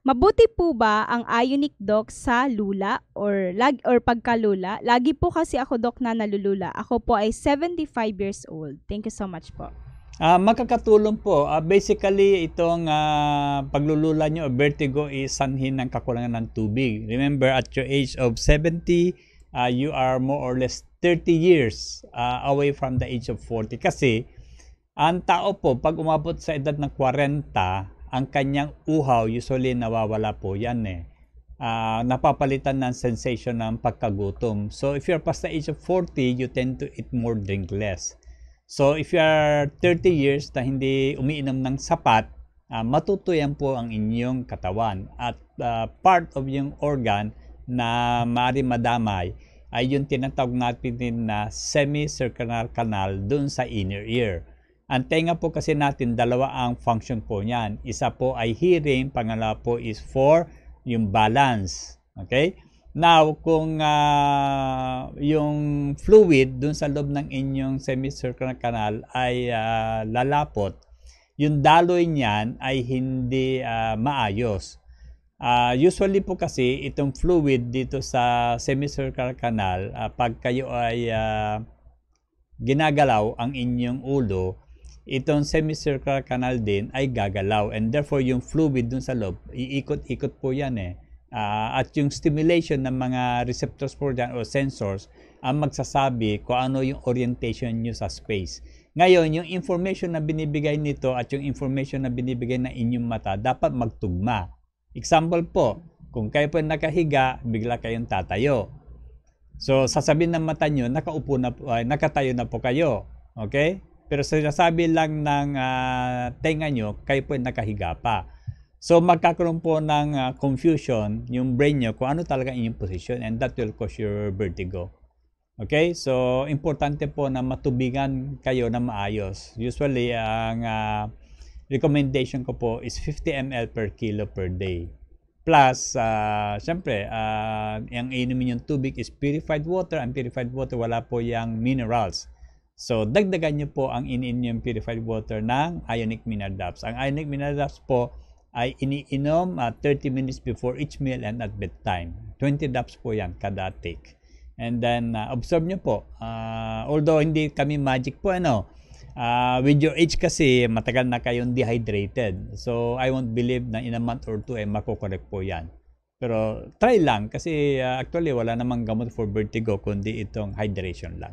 Mabuti po ba ang Ionic Doc sa lula or pagkalula? Lagi po kasi ako doc na nalulula. Ako po ay 75 years old. Thank you so much po. Makakatulong po. Basically, itong paglulula nyo o vertigo is sanhin ng kakulangan ng tubig. Remember, at your age of 70, you are more or less 30 years away from the age of 40. Kasi, ang tao po, pag umabot sa edad ng 40, ang kanyang uhaw, usually nawawala po yan napapalitan ng sensation ng pagkagutom. So, if you're past the age of 40, you tend to eat more, drink less. So, if you are 30 years na hindi umiinom ng sapat, matutuyan po ang inyong katawan. At part of yung organ na maaari madamay ay yung tinatawag natin na semicircular canal dun sa inner ear. Ang tenga po kasi natin, dalawa ang function po niyan. Isa po ay hearing, pangalawa po is for yung balance. Okay? Now, kung yung fluid dun sa loob ng inyong semicircular canal ay lalapot, yung daloy niyan ay hindi maayos. Usually po kasi itong fluid dito sa semicircular canal, pag kayo ay ginagalaw ang inyong ulo, itong semicircular canal din ay gagalaw, and therefore yung fluid dun sa loob, iikot-ikot po yan at yung stimulation ng mga receptors po dyan o sensors ang magsasabi kung ano yung orientation nyo sa space. Ngayon, yung information na binibigay nito at yung information na binibigay na inyong mata dapat magtugma. Example po, kung kayo po nakahiga, bigla kayong tatayo. So, sasabihin ng mata nyo, nakatayo na po kayo. Okay? Pero sinasabi lang ng tenga nyo, kayo po nakahiga pa. So, magkakaroon po ng confusion yung brain nyo kung ano talaga inyong position, and that will cause your vertigo. Okay? So, importante po na matubigan kayo na maayos. Usually, ang recommendation ko po is 50 ml per kilo per day. Plus, syempre, ang inumin yung tubig is purified water. Ang purified water, wala po yung minerals. So, dagdagan nyo po ang iniinom yung purified water ng Ionic Mineral Drops. Ang Ionic Mineral Drops po ay iniinom 30 minutes before each meal and at bedtime. 20 drops po yan kada take. And then, observe nyo po. Although hindi kami magic po, with your age kasi matagal na kayong dehydrated. So, I won't believe na in a month or two makokorek po yan. Pero, try lang kasi actually wala namang gamot for vertigo kundi itong hydration lang.